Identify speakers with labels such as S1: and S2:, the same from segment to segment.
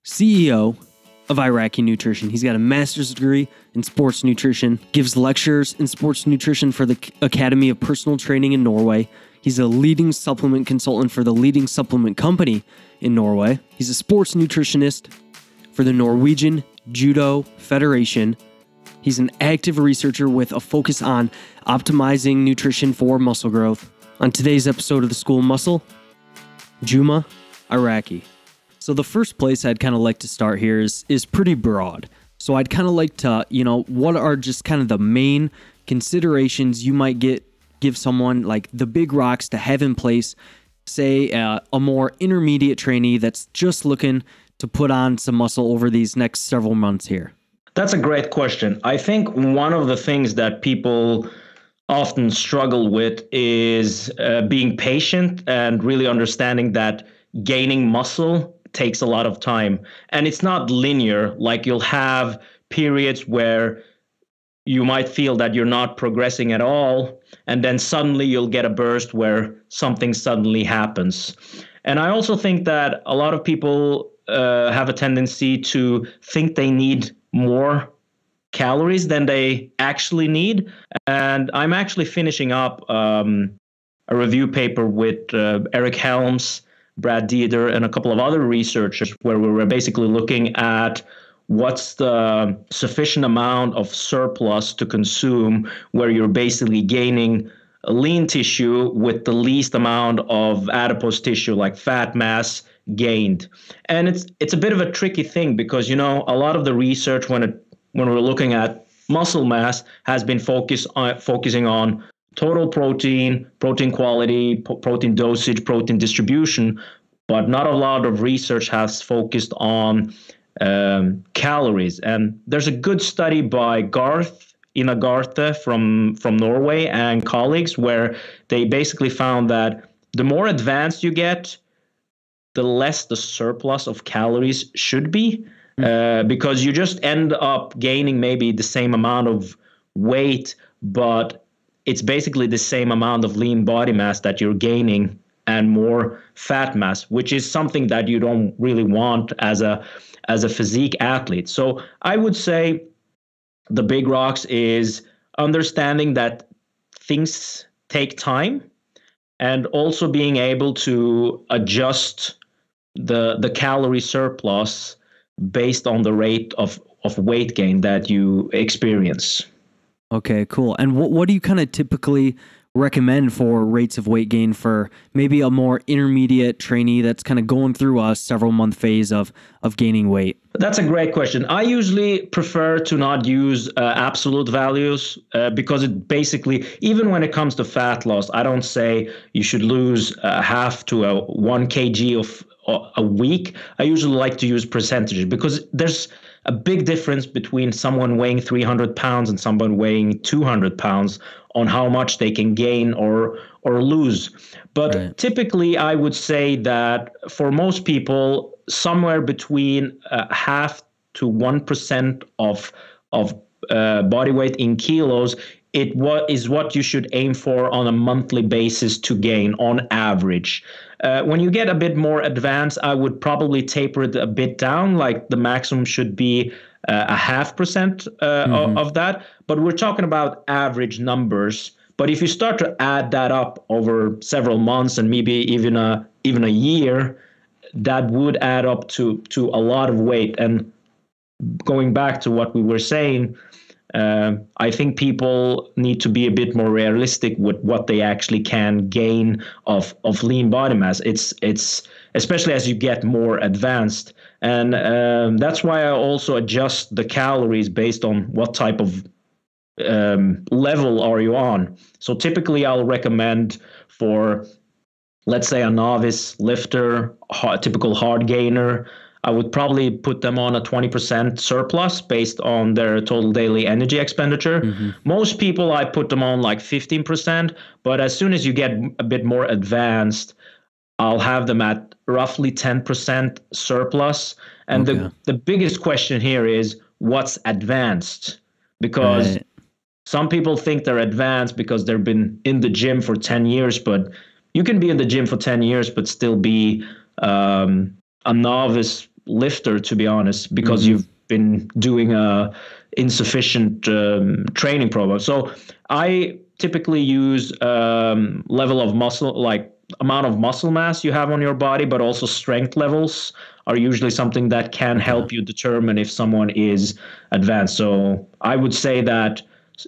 S1: CEO of Iraki Nutrition. He's got a master's degree in sports nutrition, gives lectures in sports nutrition for the Academy of Personal Training in Norway. He's a leading supplement consultant for the leading supplement company in Norway. He's a sports nutritionist for the Norwegian Judo Federation. He's an active researcher with a focus on optimizing nutrition for muscle growth. On today's episode of The School of Muscle, Juma Iraki. So the first place I'd kind of like to start here is pretty broad. So I'd kind of like to, what are just kind of the main considerations you might give someone, like the big rocks to have in place, say a more intermediate trainee that's just looking to put on some muscle over these next several months here?
S2: That's a great question. I think one of the things that people often struggle with is being patient and really understanding that gaining muscle takes a lot of time. And it's not linear. Like, you'll have periods where you might feel that you're not progressing at all, and then suddenly you'll get a burst where something suddenly happens. And I also think that a lot of people have a tendency to think they need more calories than they actually need. And I'm actually finishing up a review paper with Eric Helms, Brad Dieter, and a couple of other researchers, where we were basically looking at what's the sufficient amount of surplus to consume, where you're basically gaining lean tissue with the least amount of adipose tissue, like fat mass, gained. And it's a bit of a tricky thing because, a lot of the research when we're looking at muscle mass has been focusing on total protein quality, protein dosage, protein distribution, but not a lot of research has focused on calories. And there's a good study by Ina Garthe from Norway and colleagues, where they basically found that the more advanced you get, the less the surplus of calories should be, because you just end up gaining maybe the same amount of weight, but it's basically the same amount of lean body mass that you're gaining and more fat mass, which is something that you don't really want as a physique athlete. So I would say the big rocks is understanding that things take time, and also being able to adjust the calorie surplus based on the rate of weight gain that you experience.
S1: Okay, cool. And what do you kind of typically recommend for rates of weight gain for maybe a more intermediate trainee that's kind of going through a several month phase of gaining weight?
S2: That's a great question. I usually prefer to not use absolute values because it basically, even when it comes to fat loss, I don't say you should lose half to 1 kg of a week. I usually like to use percentages, because there's a big difference between someone weighing 300 pounds and someone weighing 200 pounds on how much they can gain or lose. But right. Typically, I would say that for most people, somewhere between half to 1% of body weight in kilos, is what you should aim for on a monthly basis to gain on average. When you get a bit more advanced, I would probably taper it a bit down, like the maximum should be 0.5% of that. But we're talking about average numbers. But if you start to add that up over several months and maybe even a year, that would add up to a lot of weight. And going back to what we were saying, I think people need to be a bit more realistic with what they actually can gain of lean body mass. It's especially as you get more advanced, and that's why I also adjust the calories based on what type of level are you on. So typically, I'll recommend for, let's say, a novice lifter, typical hard gainer, I would probably put them on a 20% surplus based on their total daily energy expenditure. Mm-hmm. Most people, I put them on like 15%, but as soon as you get a bit more advanced, I'll have them at roughly 10% surplus. And okay. the biggest question here is, what's advanced? Because some people think they're advanced because they've been in the gym for 10 years, but you can be in the gym for 10 years but still be a novice lifter, to be honest, because you've been doing a insufficient training program. So I typically use level of muscle, like amount of muscle mass you have on your body, but also strength levels are usually something that can help you determine if someone is advanced. So I would say that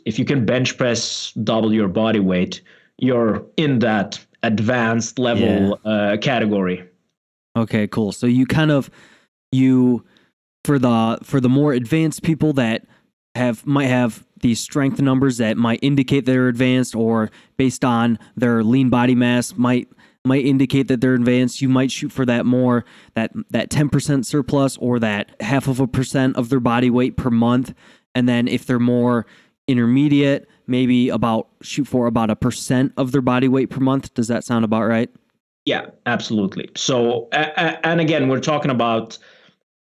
S2: if you can bench press double your body weight, you're in that advanced level category.
S1: Okay, cool. So you for the more advanced people that might have these strength numbers that might indicate they're advanced, or based on their lean body mass might indicate that they're advanced, you might shoot for that 10% surplus, or that 0.5% of their body weight per month. And then if they're more intermediate, maybe shoot for about 1% of their body weight per month. Does that sound about right?
S2: Yeah, absolutely. So, and again, we're talking about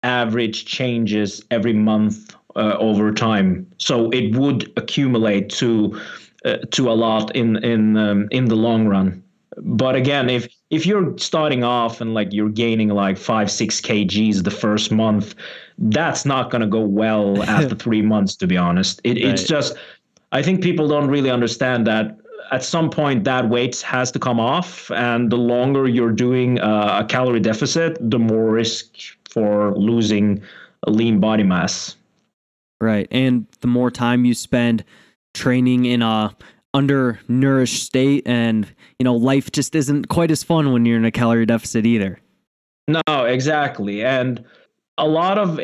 S2: average changes every month over time. So it would accumulate to a lot in the long run. But again, if you're starting off and like you're gaining like 5-6 kgs the first month, that's not going to go well after 3 months, to be honest. It's just, I think people don't really understand that at some point that weight has to come off, and the longer you're doing a calorie deficit, the more risk for losing a lean body mass.
S1: Right. And the more time you spend training in a undernourished state, and life just isn't quite as fun when you're in a calorie deficit either.
S2: No, exactly. And a lot of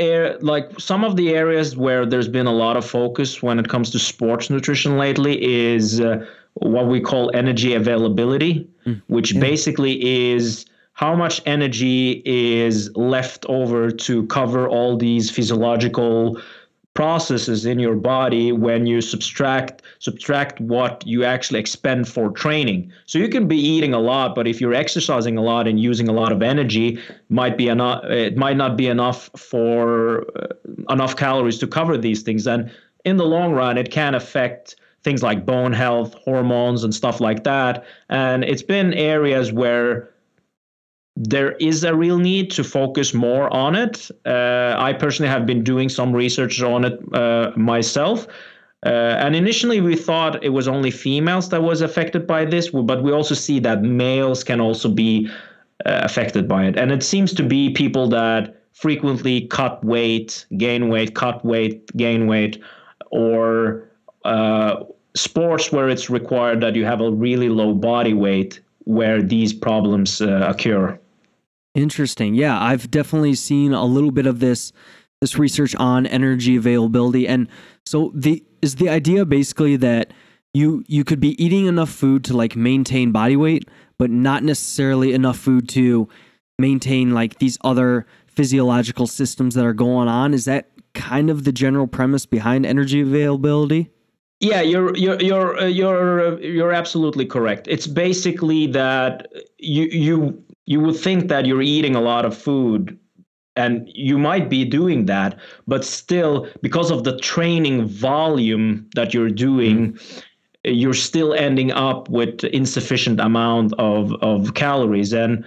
S2: some of the areas where there's been a lot of focus when it comes to sports nutrition lately is what we call energy availability, which basically is how much energy is left over to cover all these physiological processes in your body when you subtract what you actually expend for training. So you can be eating a lot, but if you're exercising a lot and using a lot of energy, it might not be enough for enough calories to cover these things. And in the long run, it can affect things like bone health, hormones, and stuff like that. And it's been areas where there is a real need to focus more on it. I personally have been doing some research on it myself. And initially we thought it was only females that was affected by this, but we also see that males can also be affected by it. And it seems to be people that frequently cut weight, gain weight, cut weight, gain weight, or sports where it's required that you have a really low body weight where these problems occur.
S1: Interesting. Yeah, I've definitely seen a little bit of this research on energy availability. And so is the idea basically that you could be eating enough food to like maintain body weight, but not necessarily enough food to maintain like these other physiological systems that are going on? Is that kind of the general premise behind energy availability?
S2: Yeah, you're absolutely correct. It's basically that you would think that you're eating a lot of food, and you might be doing that, but still, because of the training volume that you're doing, you're still ending up with insufficient amount of calories. And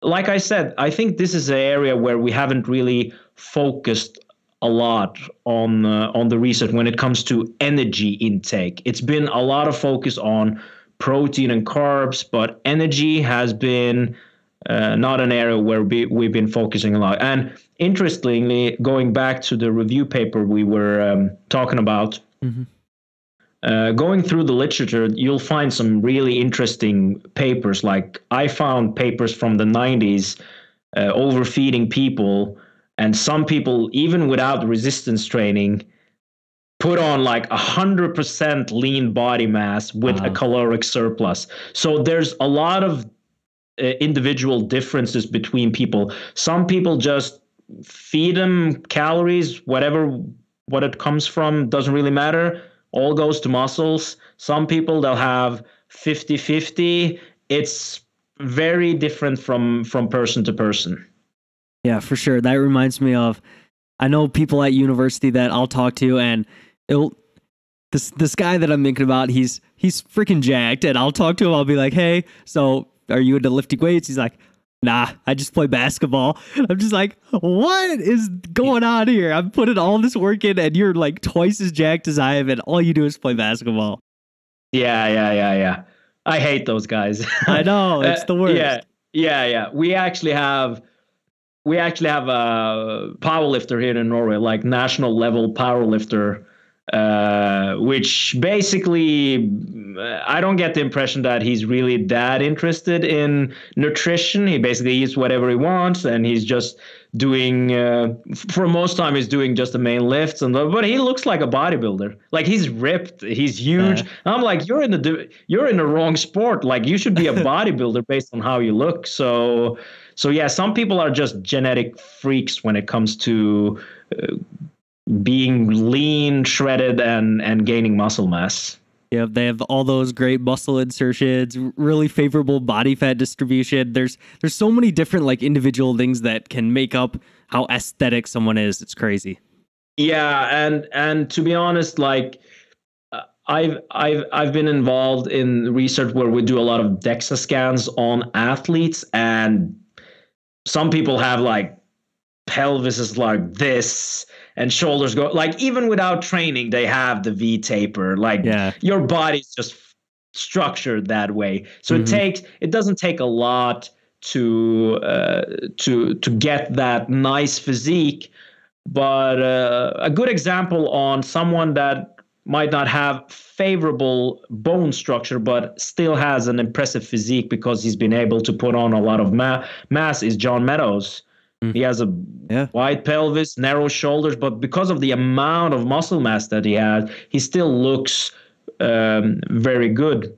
S2: like I said, I think this is an area where we haven't really focused a lot on the research when it comes to energy intake. It's been a lot of focus on protein and carbs, but energy has been not an area where we've been focusing a lot. And interestingly, going back to the review paper we were talking about, going through the literature, you'll find some really interesting papers. Like I found papers from the 90s overfeeding people, and some people, even without resistance training, put on like 100% lean body mass with a caloric surplus. So there's a lot of individual differences between people. Some people just feed them calories, what it comes from, doesn't really matter. All goes to muscles. Some people, they'll have 50-50. It's very different from person to person.
S1: Yeah, for sure. That reminds me of, I know people at university that I'll talk to, and this guy that I'm thinking about, he's freaking jacked, and I'll talk to him. I'll be like, hey, so are you into lifting weights? He's like, nah, I just play basketball. I'm just like, what is going on here? I'm putting all this work in and you're like twice as jacked as I am and all you do is play basketball.
S2: Yeah. I hate those guys.
S1: I know, it's the worst.
S2: Yeah. We actually have a powerlifter here in Norway, like national level powerlifter, which basically I don't get the impression that he's really that interested in nutrition. He basically eats whatever he wants, and he's just doing for most time he's doing just the main lifts, but he looks like a bodybuilder. Like he's ripped, he's huge. I'm like, you're in the wrong sport. Like you should be a bodybuilder based on how you look. So yeah, some people are just genetic freaks when it comes to being lean, shredded, and gaining muscle mass.
S1: Yeah, they have all those great muscle insertions, really favorable body fat distribution. There's so many different like individual things that can make up how aesthetic someone is. It's crazy.
S2: Yeah, and to be honest, like I've been involved in research where we do a lot of DEXA scans on athletes, and some people have like pelvis is like this and shoulders go like even without training they have the V taper. Like your body's just structured that way. So it doesn't take a lot to get that nice physique. But a good example on someone that might not have favorable bone structure but still has an impressive physique because he's been able to put on a lot of mass is John Meadows. He has a wide pelvis, narrow shoulders, but because of the amount of muscle mass that he has, he still looks very good.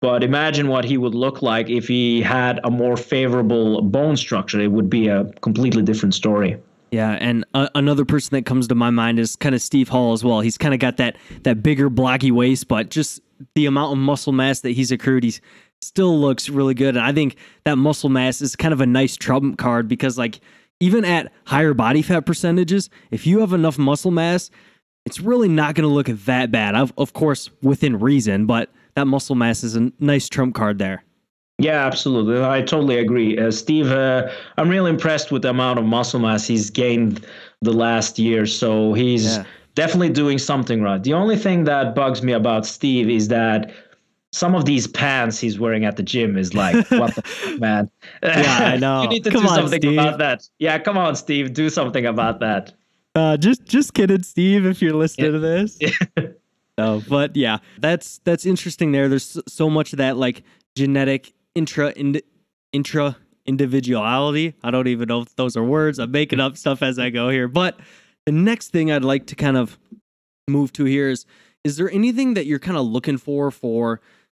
S2: But imagine what he would look like if he had a more favorable bone structure. It would be a completely different story.
S1: Yeah, and another person that comes to my mind is kind of Steve Hall as well. He's kind of got that bigger, blocky waist, but just the amount of muscle mass that he's accrued, he's still looks really good. And I think that muscle mass is kind of a nice trump card because like even at higher body fat percentages, if you have enough muscle mass, it's really not going to look that bad. Of course, within reason, but that muscle mass is a nice trump card there.
S2: Yeah, absolutely. I totally agree. Steve, I'm really impressed with the amount of muscle mass he's gained the last year. So he's definitely doing something right. The only thing that bugs me about Steve is that some of these pants he's wearing at the gym is like, what the fuck, man?
S1: Yeah, I know.
S2: You need to do something about that. Yeah, come on, Steve. Do something about that.
S1: Just kidding, Steve, if you're listening to this. No, but yeah, that's interesting there. There's so much of that like genetic intra individuality. I don't even know if those are words. I'm making up stuff as I go here. But the next thing I'd like to kind of move to here is there anything that you're kind of looking for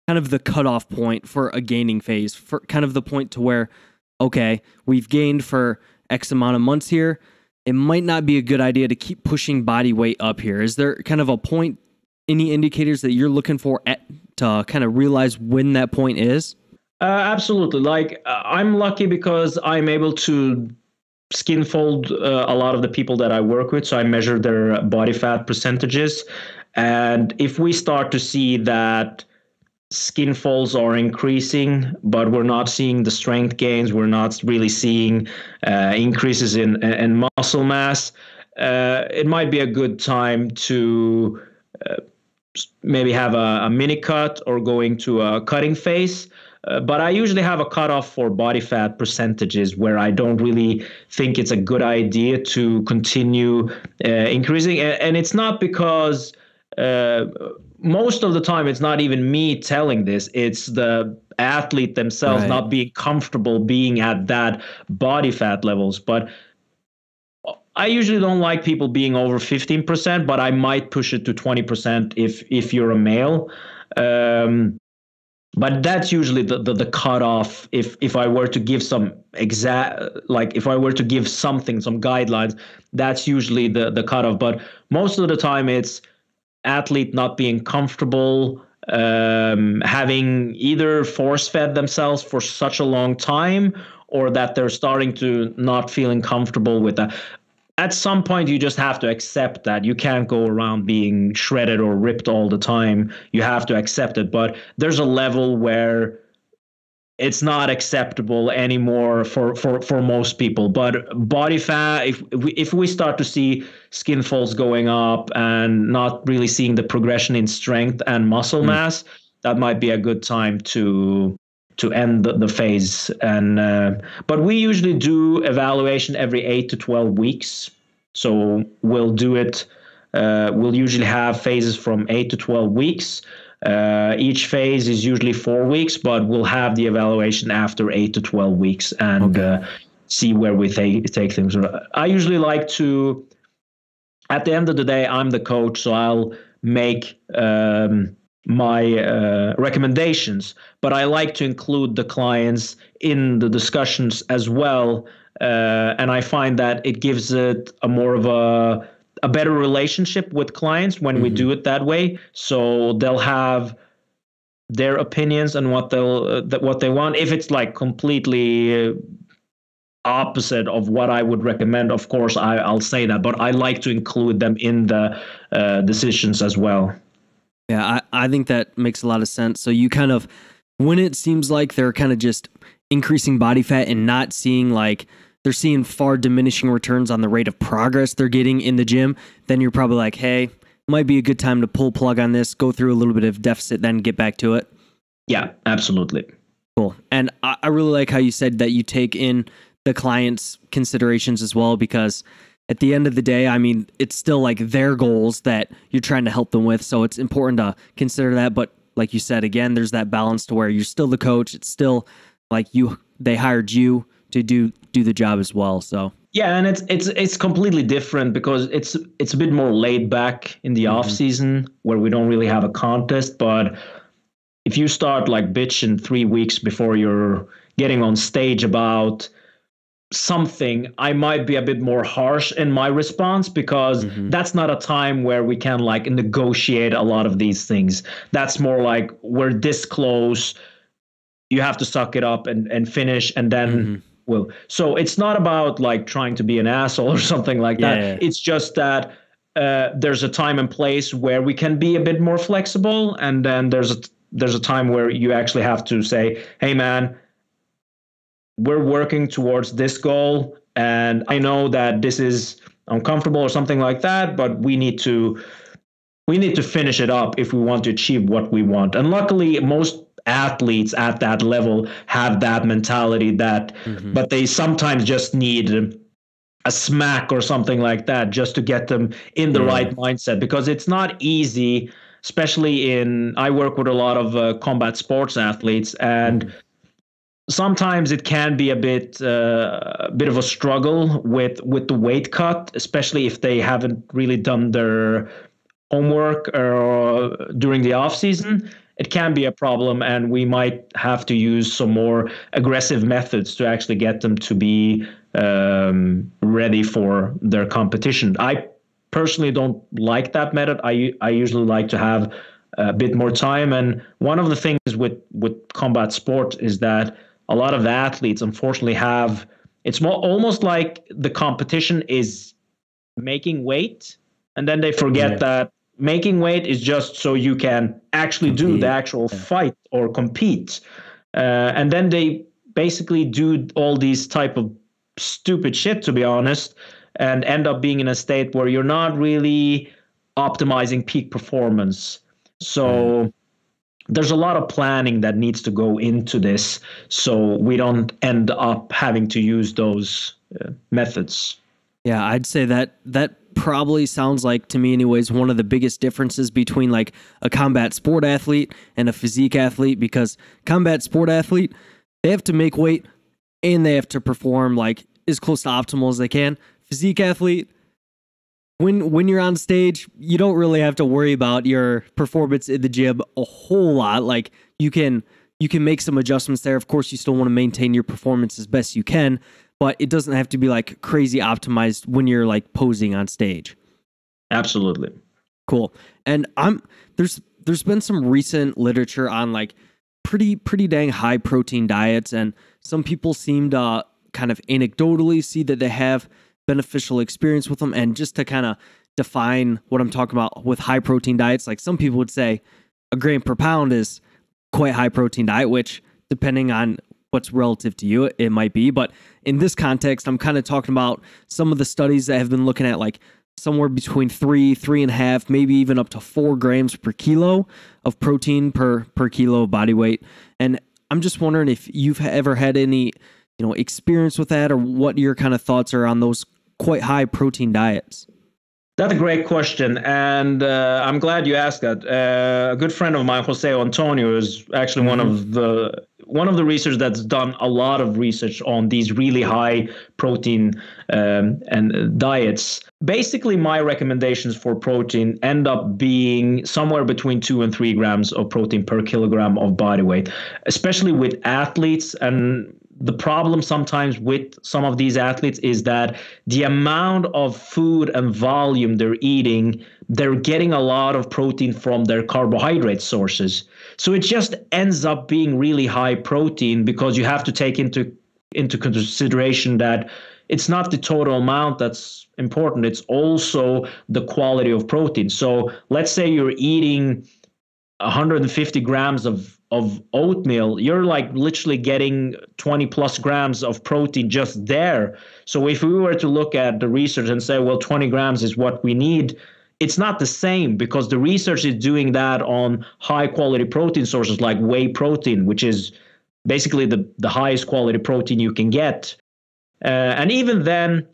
S1: kind of the cutoff point for a gaining phase, for kind of the point to where, okay, we've gained for X amount of months here. It might not be a good idea to keep pushing body weight up here. Is there kind of a point, any indicators that you're looking for to kind of realize when that point is?
S2: Absolutely. Like I'm lucky because I'm able to skin fold a lot of the people that I work with. So I measure their body fat percentages. And if we start to see that skin folds are increasing, but we're not seeing the strength gains, we're not really seeing increases in muscle mass, it might be a good time to maybe have a mini cut or going to a cutting phase. But I usually have a cutoff for body fat percentages where I don't really think it's a good idea to continue increasing. And it's not because most of the time it's not even me telling this. It's the athlete themselves not being comfortable being at that body fat levels. But I usually don't like people being over 15%, but I might push it to 20% if you're a male. But that's usually the cutoff. If I were to give some if I were to give some guidelines, that's usually the cutoff. But most of the time, it's athlete not being comfortable, having either force fed themselves for such a long time, or that they're starting to not feeling comfortable with that. At some point, you just have to accept that you can't go around being shredded or ripped all the time. You have to accept it. But there's a level where it's not acceptable anymore for most people. But body fat, if we start to see skin folds going up and not really seeing the progression in strength and muscle mass, that might be a good time to end the phase. And but we usually do evaluation every 8 to 12 weeks. So we'll do it. We'll usually have phases from 8 to 12 weeks. Each phase is usually 4 weeks, but we'll have the evaluation after 8 to 12 weeks and see where we take things. I usually like to, at the end of the day, I'm the coach, so I'll make my recommendations, but I like to include the clients in the discussions as well. And I find that it gives it a more of a better relationship with clients when we do it that way. So they'll have their opinions and what they want. If it's like completely opposite of what I would recommend, of course I'll say that, but I like to include them in the decisions as well.
S1: Yeah, I think that makes a lot of sense. So you kind of, when it seems like they're kind of just increasing body fat and not seeing like, they're seeing far diminishing returns on the rate of progress they're getting in the gym, then you're probably like, hey, it might be a good time to pull plug on this, go through a little bit of deficit, then get back to it.
S2: Yeah, absolutely.
S1: Cool. And I really like how you said that you take in the client's considerations as well, because at the end of the day, I mean, it's still like their goals that you're trying to help them with. So it's important to consider that. But like you said, again, there's that balance to where you're still the coach. It's still like they hired you to do the job as well. So
S2: yeah, and it's completely different because it's a bit more laid back in the off season where we don't really have a contest. But if you start like bitching 3 weeks before you're getting on stage about something, I might be a bit more harsh in my response, because that's not a time where we can like negotiate a lot of these things. That's more like, we're this close, you have to suck it up and finish, and then so it's not about like trying to be an asshole or something like that.
S1: Yeah.
S2: It's just that there's a time and place where we can be a bit more flexible, and then there's a time where you actually have to say, hey man, we're working towards this goal, and I know that this is uncomfortable or something like that, but we need to finish it up if we want to achieve what we want. And luckily, most athletes at that level have that mentality that, but they sometimes just need a smack or something like that just to get them in the right mindset, because it's not easy, especially I work with a lot of combat sports athletes, and sometimes it can be a bit of a struggle with the weight cut, especially if they haven't really done their homework during the off season. It can be a problem, and we might have to use some more aggressive methods to actually get them to be ready for their competition. I personally don't like that method. I usually like to have a bit more time. And one of the things with combat sports is that a lot of the athletes, unfortunately, it's almost like the competition is making weight, and then they forget that making weight is just so you can actually do the actual fight or compete. And then they basically do all these type of stupid shit, to be honest, and end up being in a state where you're not really optimizing peak performance. So there's a lot of planning that needs to go into this, so we don't end up having to use those methods.
S1: Yeah, I'd say that probably sounds like, to me anyways, one of the biggest differences between like a combat sport athlete and a physique athlete, because combat sport athlete, they have to make weight and they have to perform like as close to optimal as they can. Physique athlete, when you're on stage, you don't really have to worry about your performance in the gym a whole lot. Like you can make some adjustments there. Of course, you still want to maintain your performance as best you can, but it doesn't have to be like crazy optimized when you're like posing on stage.
S2: Absolutely.
S1: Cool. And there's been some recent literature on like pretty dang high protein diets, and some people seem to kind of anecdotally see that they have beneficial experience with them. And just to kind of define what I'm talking about with high protein diets, like some people would say a gram per pound is quite high protein diet, which depending on what's relative to you, it might be. But in this context, I'm kind of talking about some of the studies that have been looking at like somewhere between 3.5, maybe even up to 4 grams per kilo of protein per kilo of body weight. And I'm just wondering if you've ever had any, experience with that, or what your kind of thoughts are on those quite high protein diets.
S2: That's a great question, and I'm glad you asked that. A good friend of mine, Jose Antonio, is actually one of the researchers that's done a lot of research on these really high protein and diets. Basically, my recommendations for protein end up being somewhere between 2 and 3 grams of protein per kilogram of body weight, especially with athletes. And the problem sometimes with some of these athletes is that the amount of food and volume they're eating, they're getting a lot of protein from their carbohydrate sources. So it just ends up being really high protein, because you have to take into consideration that it's not the total amount that's important. It's also the quality of protein. So let's say you're eating 150 grams of oatmeal, you're like literally getting 20 plus grams of protein just there. So if we were to look at the research and say, well, 20 grams is what we need, it's not the same, because the research is doing that on high quality protein sources like whey protein, which is basically the highest quality protein you can get. And even then,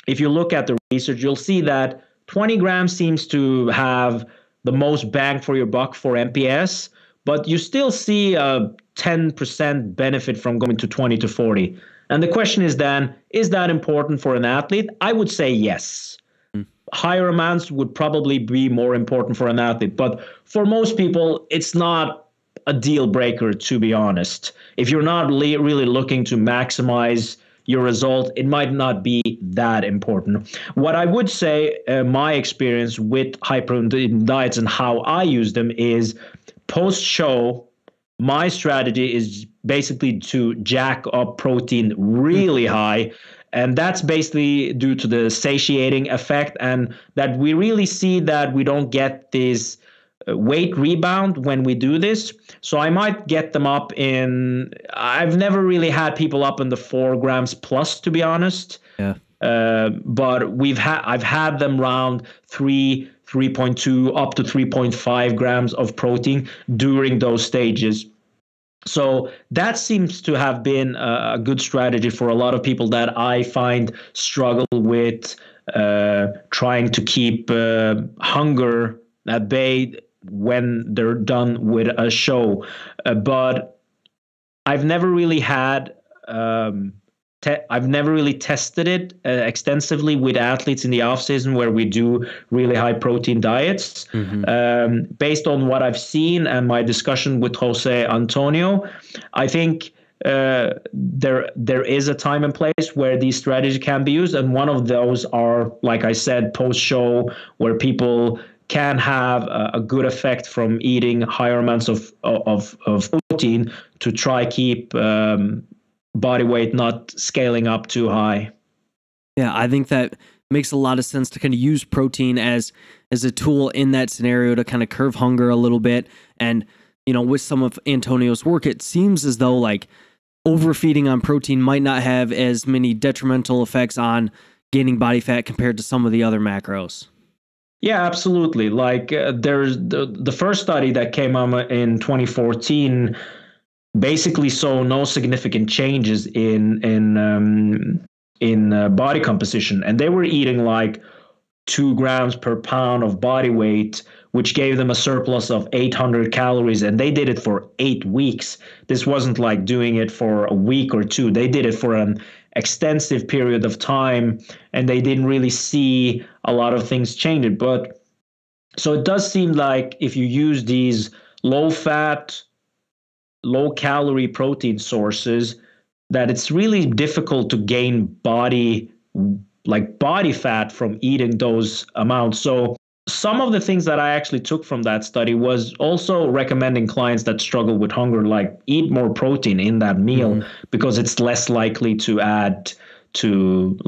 S2: if you look at the research, you'll see that 20 grams seems to have the most bang for your buck for MPS, but you still see a 10% benefit from going to 20 to 40. And the question is then, is that important for an athlete? I would say yes. Higher amounts would probably be more important for an athlete. But for most people, it's not a deal breaker, to be honest. If you're not really looking to maximize your result, it might not be that important. What I would say, my experience with high protein diets and how I use them is post-show, my strategy is basically to jack up protein really high. And that's basically due to the satiating effect, and that we really see that we don't get this weight rebound when we do this. So I might get them up in, I've never really had people up in the 4 grams plus, to be honest.
S1: Yeah.
S2: But I've had them around 3.2 up to 3.5 grams of protein during those stages. So that seems to have been a good strategy for a lot of people that I find struggle with trying to keep hunger at bay when they're done with a show. But I've never really had I've never really tested it extensively with athletes in the off season where we do really high protein diets. Based on what I've seen and my discussion with Jose Antonio, I think there is a time and place where these strategies can be used, and one of those are, like I said, post show, where people can have a good effect from eating higher amounts of protein to try keep body weight not scaling up too high.
S1: Yeah, I think that makes a lot of sense to kind of use protein as a tool in that scenario to kind of curb hunger a little bit. And, with some of Antonio's work, it seems as though like overfeeding on protein might not have as many detrimental effects on gaining body fat compared to some of the other macros.
S2: Yeah, absolutely. Like there's the first study that came out in 2014 basically saw no significant changes in body composition, and they were eating like 2 grams per pound of body weight, which gave them a surplus of 800 calories, and they did it for 8 weeks. This wasn't like doing it for a week or two. They did it for an extensive period of time, and they didn't really see a lot of things changing. But so it does seem like if you use these low fat, low calorie protein sources, that it's really difficult to gain body fat from eating those amounts. So some of the things that I actually took from that study was also recommending clients that struggle with hunger, like eat more protein in that meal, because it's less likely to add to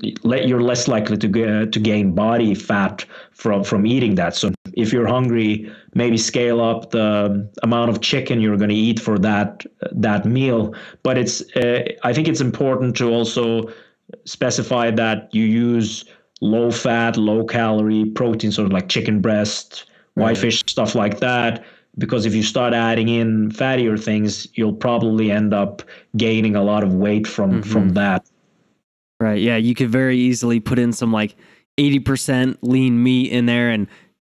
S2: you're less likely to gain body fat from eating that. So if you're hungry, maybe scale up the amount of chicken you're going to eat for that meal. But I think it's important to also specify that you use low fat, low calorie protein, sort of like chicken breast, whitefish, stuff like that. Because if you start adding in fattier things, you'll probably end up gaining a lot of weight from that.
S1: Right. Yeah. You could very easily put in some like 80% lean meat in there and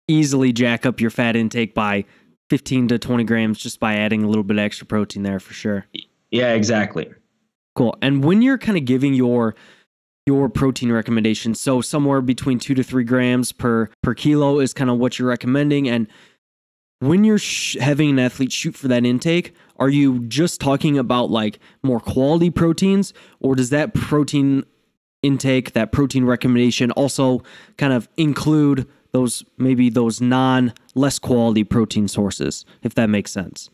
S1: easily jack up your fat intake by 15 to 20 grams just by adding a little bit of extra protein there for sure.
S2: Yeah, exactly.
S1: Cool. And when you're kind of giving your protein recommendations, so somewhere between 2 to 3 grams per kilo is kind of what you're recommending. And when you're having an athlete shoot for that intake, are you just talking about like more quality proteins, or does that protein intake, that protein recommendation also kind of include those less quality protein sources, if that makes sense?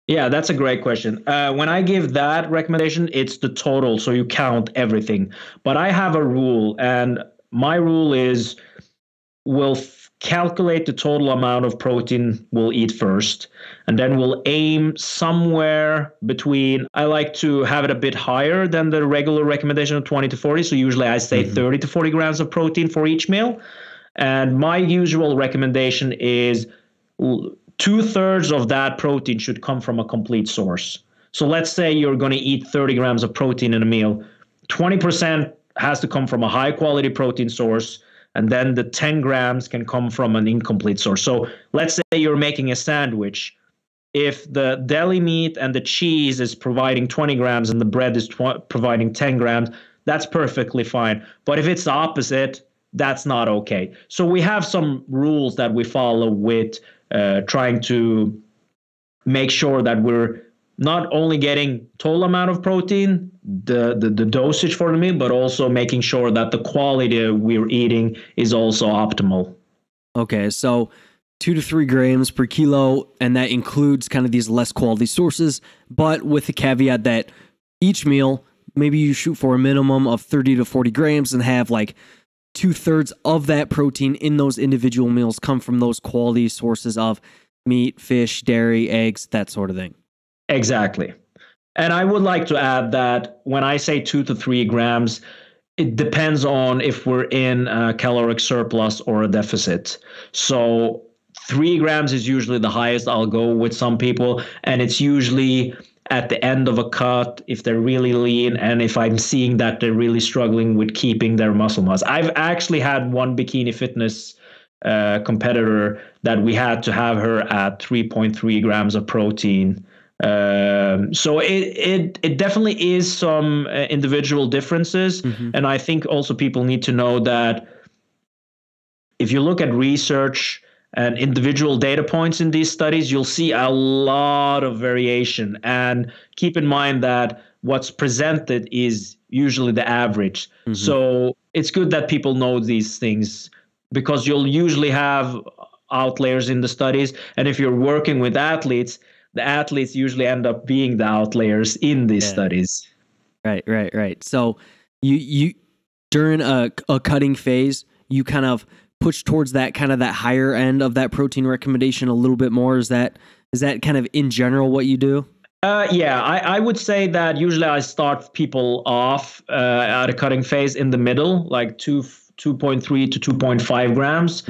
S2: Yeah, that's a great question. When I give that recommendation, it's the total, so you count everything. But I have a rule, and my rule is we'll calculate the total amount of protein we'll eat first, and then we'll aim somewhere between, I like to have it a bit higher than the regular recommendation of 20 to 40. So usually I say 30 to 40 grams of protein for each meal. And my usual recommendation is 2/3 of that protein should come from a complete source. So let's say you're going to eat 30 grams of protein in a meal. 20% has to come from a high quality protein source, and then the 10 grams can come from an incomplete source. So let's say you're making a sandwich. If the deli meat and the cheese is providing 20 grams and the bread is providing 10 grams, that's perfectly fine. But if it's the opposite, that's not okay. So we have some rules that we follow with trying to make sure that we're not only getting total amount of protein, the dosage for the meal, but also making sure that the quality we're eating is also optimal.
S1: Okay, so 2 to 3 grams per kilo, and that includes kind of these less quality sources, but with the caveat that each meal, maybe you shoot for a minimum of 30 to 40 grams and have like 2/3 of that protein in those individual meals come from those quality sources of meat, fish, dairy, eggs, that sort of thing.
S2: Exactly. And I would like to add that when I say 2 to 3 grams, it depends on if we're in a caloric surplus or a deficit. So 3 grams is usually the highest I'll go with some people. And it's usually at the end of a cut if they're really lean and if I'm seeing that they're really struggling with keeping their muscle mass. I've actually had one bikini fitness competitor that we had to have her at 3.3 grams of protein. So it definitely is some individual differences. And I think also people need to know that if you look at research and individual data points in these studies, you'll see a lot of variation. And keep in mind that what's presented is usually the average. So it's good that people know these things, because you'll usually have outliers in the studies. And if you're working with athletes, the athletes usually end up being the outliers in these studies.
S1: Right. So you during a cutting phase, you kind of push towards that higher end of that protein recommendation a little bit more. Is that kind of in general what you do?
S2: Yeah, I would say that usually I start people off at a cutting phase in the middle, like 2.3 to 2.5 grams.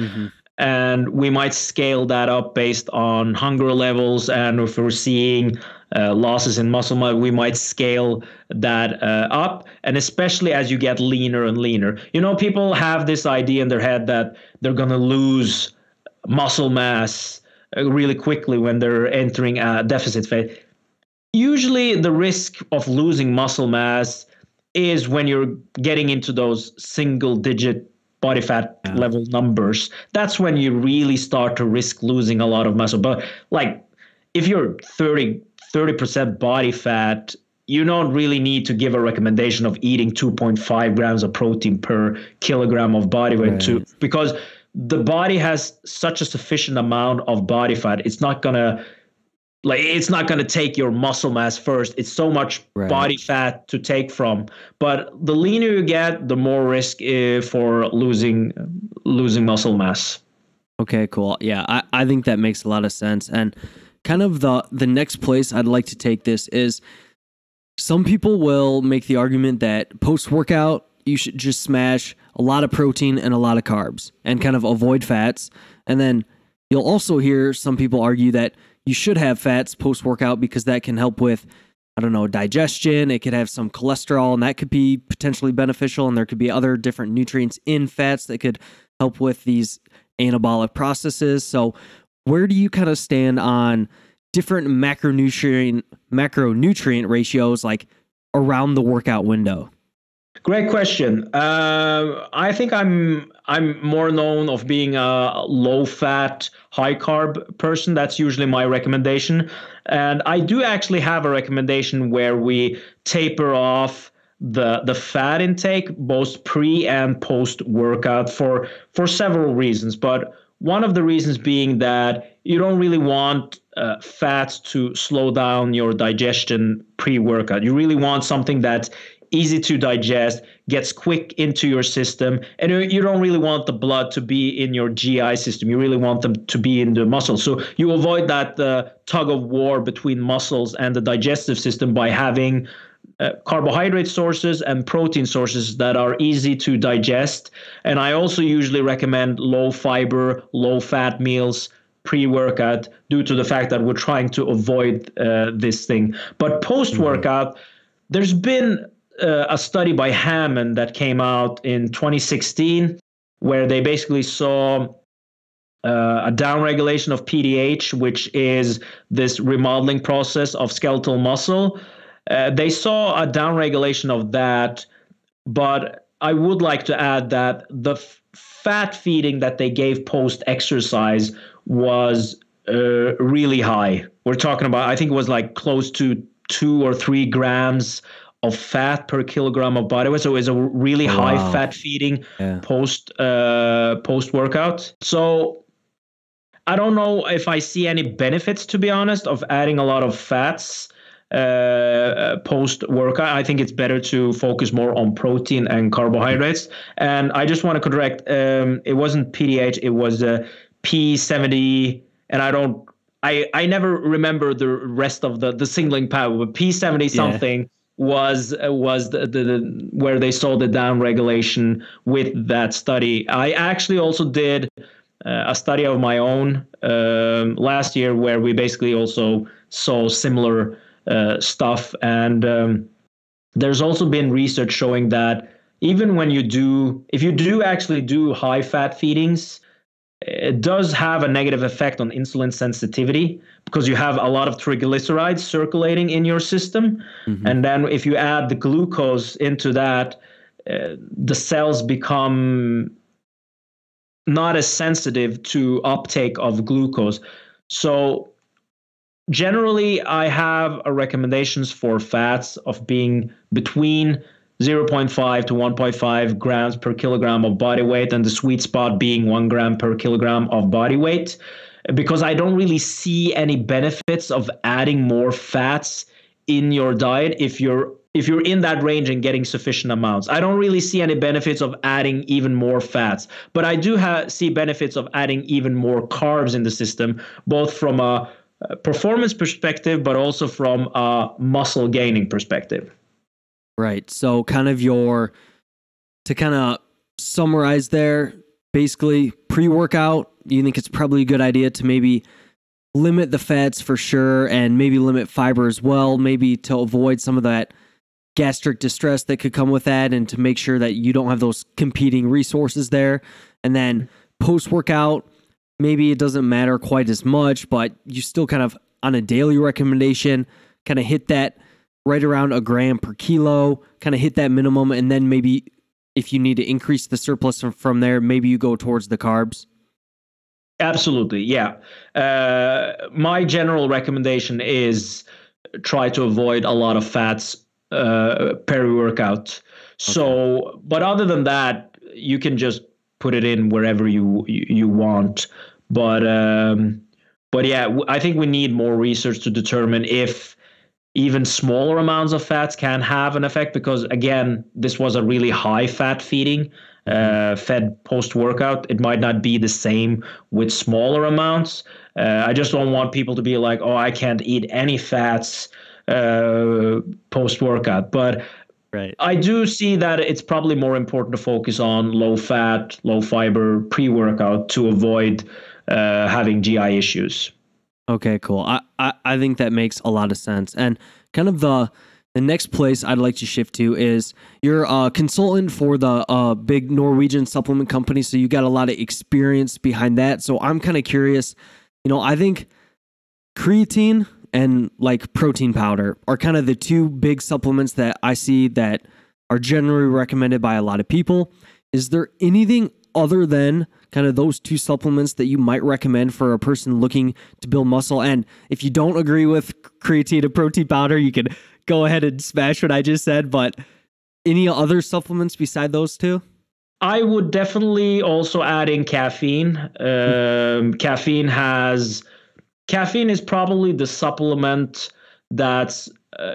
S2: And we might scale that up based on hunger levels. And if we're seeing losses in muscle mass, we might scale that up. And especially as you get leaner and leaner. You know, people have this idea in their head that they're going to lose muscle mass really quickly when they're entering a deficit phase. Usually the risk of losing muscle mass is when you're getting into those single-digit body fat level numbers. That's when you really start to risk losing a lot of muscle. But like if you're 30% body fat, you don't really need to give a recommendation of eating 2.5 grams of protein per kilogram of body weight because the body has such a sufficient amount of body fat. It's not gonna take your muscle mass first. It's so much body fat to take from. But the leaner you get, the more risk for losing muscle mass.
S1: Okay, cool. Yeah, I think that makes a lot of sense. And kind of the next place I'd like to take this is some people will make the argument that post-workout, you should just smash a lot of protein and a lot of carbs and kind of avoid fats. And then you'll also hear some people argue that you should have fats post-workout because that can help with, I don't know, digestion. It could have some cholesterol, and that could be potentially beneficial. And there could be other different nutrients in fats that could help with these anabolic processes. So where do you kind of stand on different macronutrient ratios, like around the workout window?
S2: Great question. I think I'm more known of being a low fat, high carb person. That's usually my recommendation. And I do actually have a recommendation where we taper off the fat intake, both pre and post workout for several reasons. But one of the reasons being that you don't really want fats to slow down your digestion pre-workout. You really want something that's easy to digest, gets quick into your system, and you don't really want the blood to be in your GI system. You really want them to be in the muscles. So you avoid that tug of war between muscles and the digestive system by having carbohydrate sources and protein sources that are easy to digest. And I also usually recommend low fiber, low fat meals pre-workout due to the fact that we're trying to avoid this thing. But post-workout, there's been a study by Hammond that came out in 2016 where they basically saw a downregulation of PDH, which is this remodeling process of skeletal muscle. They saw a downregulation of that, but I would like to add that the fat feeding that they gave post-exercise was really high. We're talking about, I think it was like close to 2 or 3 grams of fat per kilogram of body weight. So it's a really high fat feeding post workout. So I don't know if I see any benefits, to be honest, of adding a lot of fats post workout. I think it's better to focus more on protein and carbohydrates. And I just want to correct, it wasn't PDH, it was P70, and I never remember the rest of the signaling pathway, but P70 something was the where they saw the down regulation with that study. I actually also did a study of my own last year where we basically also saw similar stuff. And there's also been research showing that even when if you do actually do high fat feedings, it does have a negative effect on insulin sensitivity because you have a lot of triglycerides circulating in your system. And then if you add the glucose into that, the cells become not as sensitive to uptake of glucose. So generally, I have recommendations for fats of being between 0.5 to 1.5 grams per kilogram of body weight, and the sweet spot being 1 gram per kilogram of body weight, because I don't really see any benefits of adding more fats in your diet if you're in that range and getting sufficient amounts. I don't really see any benefits of adding even more fats, but I do see benefits of adding even more carbs in the system, both from a performance perspective, but also from a muscle gaining perspective.
S1: Right. So to kind of summarize there, basically pre-workout, you think it's probably a good idea to maybe limit the fats for sure, and maybe limit fiber as well, maybe to avoid some of that gastric distress that could come with that, and to make sure that you don't have those competing resources there. And then post-workout, maybe it doesn't matter quite as much, but you still kind of, on a daily recommendation, kind of hit that right around 1 gram per kilo, kind of hit that minimum. And then maybe if you need to increase the surplus from there, maybe you go towards the carbs.
S2: Absolutely. Yeah. My general recommendation is try to avoid a lot of fats peri-workout. So, but other than that, you can just put it in wherever you want. But yeah, I think we need more research to determine if even smaller amounts of fats can have an effect, because again, this was a really high fat feeding. fed post-workout. It might not be the same with smaller amounts. I just don't want people to be like, oh, I can't eat any fats post-workout. But
S1: Right.
S2: I do see that it's probably more important to focus on low fat, low fiber pre-workout to avoid having GI issues.
S1: Okay, cool. I think that makes a lot of sense. And kind of the next place I'd like to shift to is you're a consultant for the big Norwegian supplement company, so you got a lot of experience behind that. So I'm kind of curious, I think creatine and like protein powder are kind of the two big supplements that I see that are generally recommended by a lot of people. Is there anything other than kind of those two supplements that you might recommend for a person looking to build muscle? And if you don't agree with creatine and protein powder, you can go ahead and smash what I just said. But any other supplements beside those two?
S2: I would definitely also add in caffeine. Caffeine is probably the supplement that's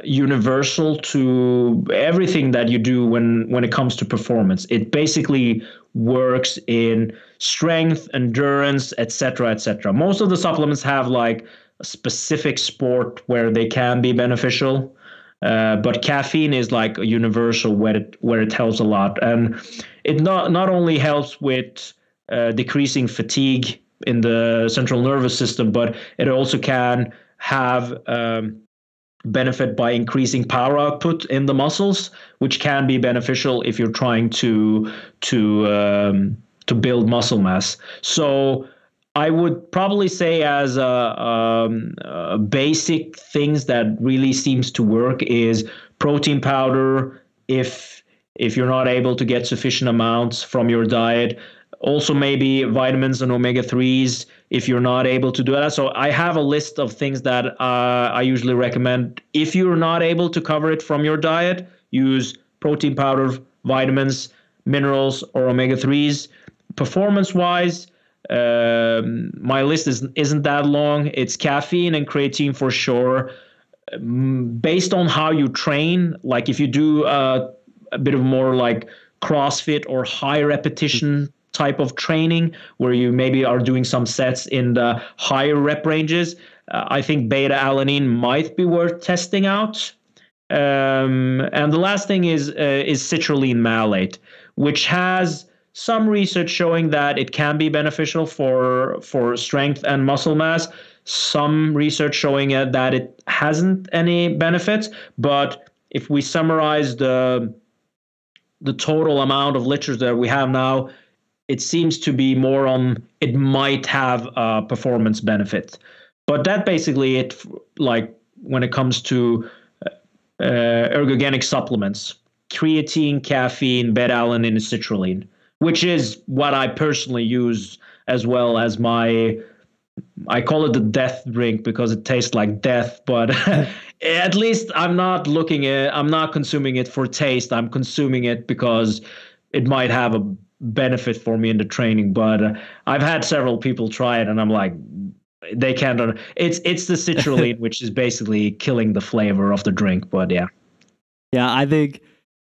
S2: universal to everything that you do when it comes to performance. It basically works in strength, endurance, etc., etc. Most of the supplements have like a specific sport where they can be beneficial, but caffeine is like a universal where it helps a lot, and it not only helps with decreasing fatigue in the central nervous system, but it also can have benefit by increasing power output in the muscles, which can be beneficial if you're trying to build muscle mass. So I would probably say as a basic things that really seems to work is protein powder if you're not able to get sufficient amounts from your diet. Also maybe vitamins and omega-3s if you're not able to do that. So I have a list of things that I usually recommend. If you're not able to cover it from your diet, use protein powder, vitamins, minerals, or omega-3s. Performance-wise, my list isn't that long. It's caffeine and creatine for sure. Based on how you train, like if you do a bit of more like CrossFit or high repetition type of training where you maybe are doing some sets in the higher rep ranges, I think beta alanine might be worth testing out. And the last thing is citrulline malate, which has some research showing that it can be beneficial for strength and muscle mass. Some research showing that it hasn't any benefits. But if we summarize the total amount of literature that we have now, it seems to be more on it might have a performance benefit. But that basically it, like when it comes to ergogenic supplements: creatine, caffeine, beta-alanine, and citrulline, which is what I personally use as well as I call it the death drink because it tastes like death, but at least I'm not consuming it for taste. I'm consuming it because it might have a benefit for me in the training. But I've had several people try it and I'm like, they can't. It's the citrulline, which is basically killing the flavor of the drink. But yeah.
S1: Yeah, I think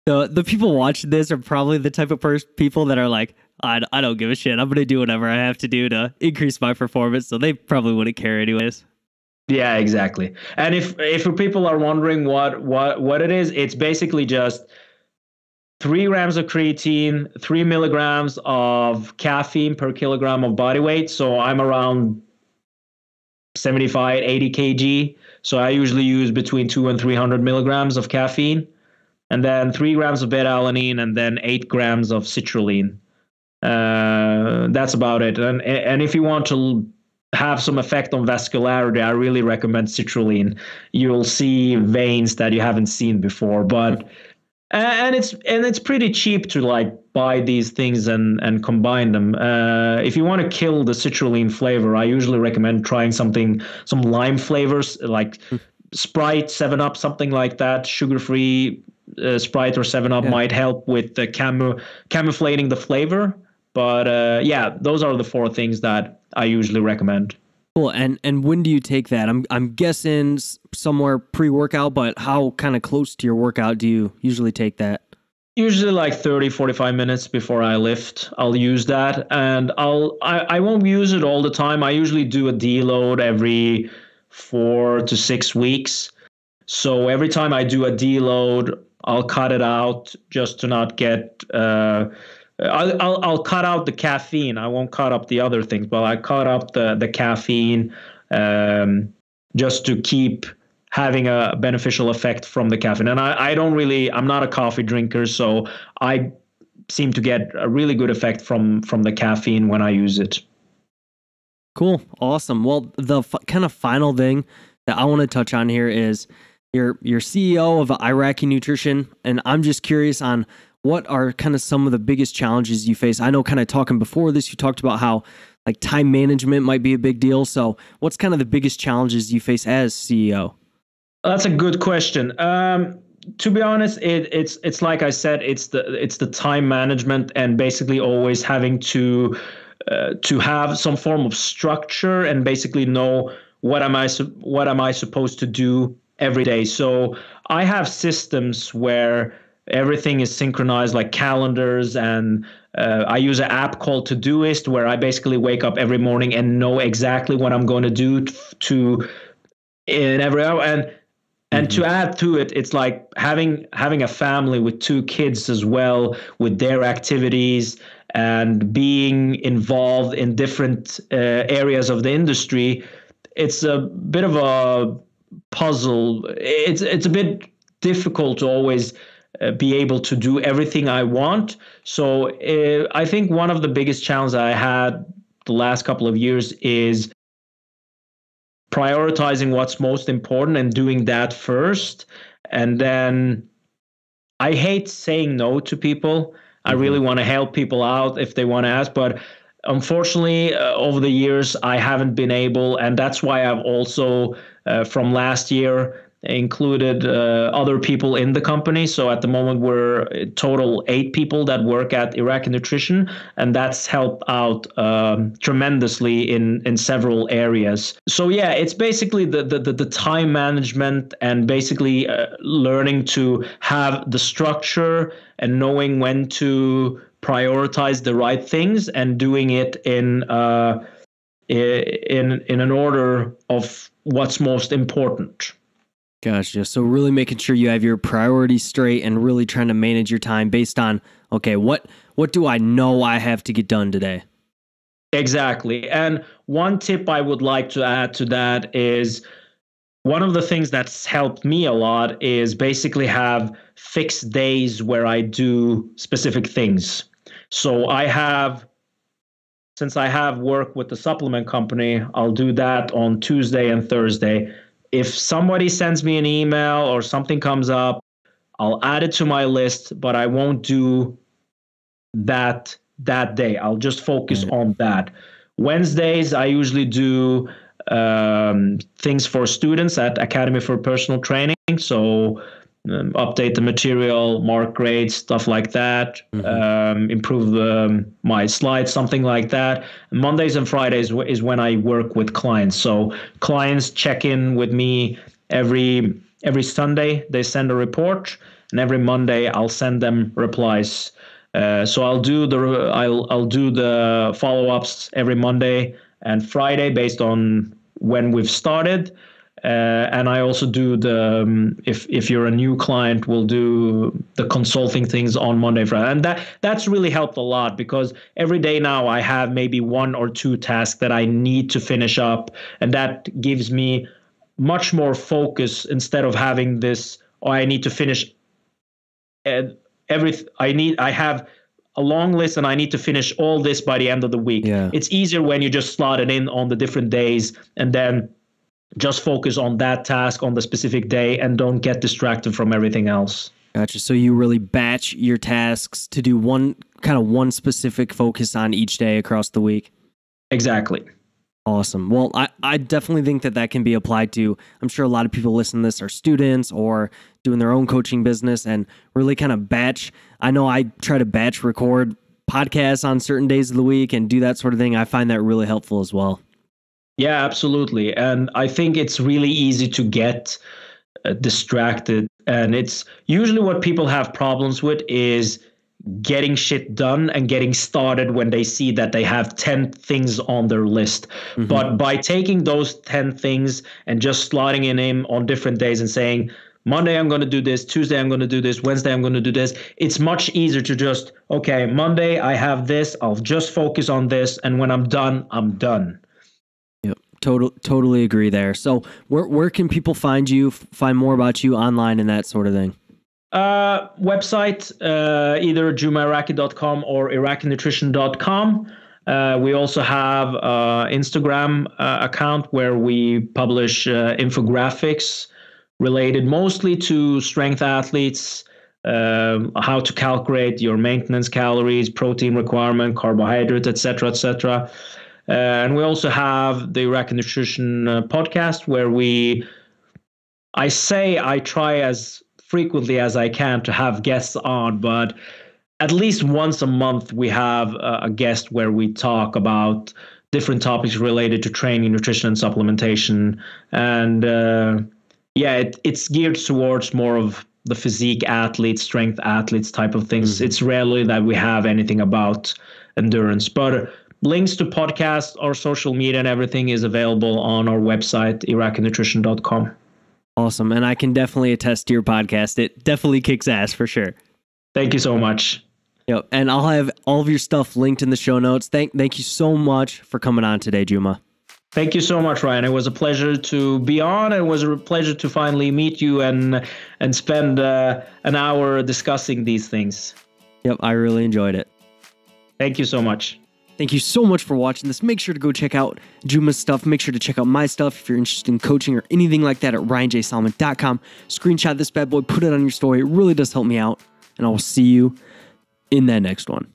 S1: the people watching this are probably the type of people that are like, I don't give a shit. I'm going to do whatever I have to do to increase my performance. So they probably wouldn't care anyways.
S2: Yeah, exactly. And if people are wondering what it is, it's basically just 3 grams of creatine, 3 milligrams of caffeine per kilogram of body weight. So I'm around 75, 80 kg. So I usually use between 200 and 300 milligrams of caffeine, and then 3 grams of beta-alanine, and then 8 grams of citrulline. That's about it. And if you want to have some effect on vascularity, I really recommend citrulline. You'll see veins that you haven't seen before. But and it's pretty cheap to like buy these things and combine them. If you want to kill the citrulline flavor, I usually recommend trying some lime flavors like Sprite, 7-Up, something like that. Sugar-free Sprite or 7-Up might help with the camouflaging the flavor. But yeah, those are the 4 things that I usually recommend.
S1: Cool. And when do you take that? I'm guessing somewhere pre-workout, but how kind of close to your workout do you usually take that?
S2: Usually like 30, 45 minutes before I lift, I'll use that. And I won't use it all the time. I usually do a deload every 4 to 6 weeks. So every time I do a deload, I'll cut it out just to not get. I'll cut out the caffeine. I won't cut up the other things, but I cut up the caffeine, just to keep having a beneficial effect from the caffeine. And I'm not a coffee drinker, so I seem to get a really good effect from the caffeine when I use it.
S1: Cool. Awesome. Well, the kind of final thing that I want to touch on here is you're CEO of Iraki Nutrition, and I'm just curious on what are kind of some of the biggest challenges you face. I know kind of talking before this, you talked about how like time management might be a big deal. So what's kind of the biggest challenges you face as CEO?
S2: That's a good question. To be honest, it's like I said, it's the time management and basically always having to have some form of structure and basically know what am I supposed to do every day. So I have systems where everything is synchronized, like calendars, and I use an app called Todoist where I basically wake up every morning and know exactly what I'm going to do in every hour. And to add to it, it's like having a family with 2 kids as well, with their activities and being involved in different areas of the industry. It's a bit of a puzzle. It's a bit difficult to always be able to do everything I want. So I think one of the biggest challenges I had the last couple of years is prioritizing what's most important and doing that first. And then I hate saying no to people. I really want to help people out if they want to ask, but unfortunately, over the years, I haven't been able, and that's why I've also, from last year, included other people in the company. So at the moment, we're a total 8 people that work at Iraki Nutrition, and that's helped out tremendously in several areas. So yeah, it's basically the time management and basically learning to have the structure and knowing when to prioritize the right things and doing it in an order of what's most important.
S1: Gotcha. So really making sure you have your priorities straight and really trying to manage your time based on, okay, what do I know I have to get done today?
S2: Exactly. And one tip I would like to add to that is one of the things that's helped me a lot is basically have fixed days where I do specific things. So since I have work with the supplement company, I'll do that on Tuesday and Thursday. If somebody sends me an email or something comes up, I'll add it to my list, but I won't do that day. I'll just focus on that. Wednesdays, I usually do things for students at Academy for Personal Training. So update the material, mark grades, stuff like that, improve my slides, something like that. Mondays and Fridays is when I work with clients. So clients check in with me every Sunday. They send a report, and every Monday I'll send them replies. So I'll do the follow-ups every Monday and Friday based on when we've started. And I also do if you're a new client, we'll do the consulting things on Monday, Friday. And that's really helped a lot because every day now I have maybe 1 or 2 tasks that I need to finish up. And that gives me much more focus instead of having this, I need to finish I have a long list and I need to finish all this by the end of the week.
S1: Yeah.
S2: It's easier when you just slot it in on the different days and then just focus on that task on the specific day and don't get distracted from everything else.
S1: Gotcha. So you really batch your tasks to do one specific focus on each day across the week.
S2: Exactly.
S1: Awesome. Well, I definitely think that can be applied to, I'm sure a lot of people listening to this are students or doing their own coaching business and really kind of batch. I know I try to batch record podcasts on certain days of the week and do that sort of thing. I find that really helpful as well.
S2: Yeah, absolutely. And I think it's really easy to get distracted. And it's usually what people have problems with is getting shit done and getting started when they see that they have 10 things on their list. Mm-hmm. But by taking those 10 things and just slotting in on different days and saying, Monday, I'm going to do this. Tuesday, I'm going to do this. Wednesday, I'm going to do this. It's much easier to just, okay, Monday, I have this. I'll just focus on this. And when I'm done, I'm done.
S1: Yep. Totally agree there. So where can people find you, find more about you online and that sort of thing?
S2: Website, either jumairaki.com or irakinutrition.com. We also have Instagram account where we publish infographics related mostly to strength athletes, how to calculate your maintenance calories, protein requirement, carbohydrates, etc., etc. And we also have the Iraki Nutrition podcast where I try as frequently as I can to have guests on, but at least once a month we have a guest where we talk about different topics related to training, nutrition, and supplementation. And it's geared towards more of the physique athletes, strength athletes type of things. Mm-hmm. It's rarely that we have anything about endurance, but links to podcasts, our social media, and everything is available on our website, irakinutrition.com.
S1: Awesome. And I can definitely attest to your podcast. It definitely kicks ass for sure.
S2: Thank you so much.
S1: Yep. And I'll have all of your stuff linked in the show notes. Thank you so much for coming on today, Juma.
S2: Thank you so much, Ryan. It was a pleasure to be on. It was a pleasure to finally meet you and spend an hour discussing these things.
S1: Yep, I really enjoyed it.
S2: Thank you so much.
S1: Thank you so much for watching this. Make sure to go check out Juma's stuff. Make sure to check out my stuff if you're interested in coaching or anything like that at ryanjsolomon.com. Screenshot this bad boy, put it on your story. It really does help me out. And I will see you in that next one.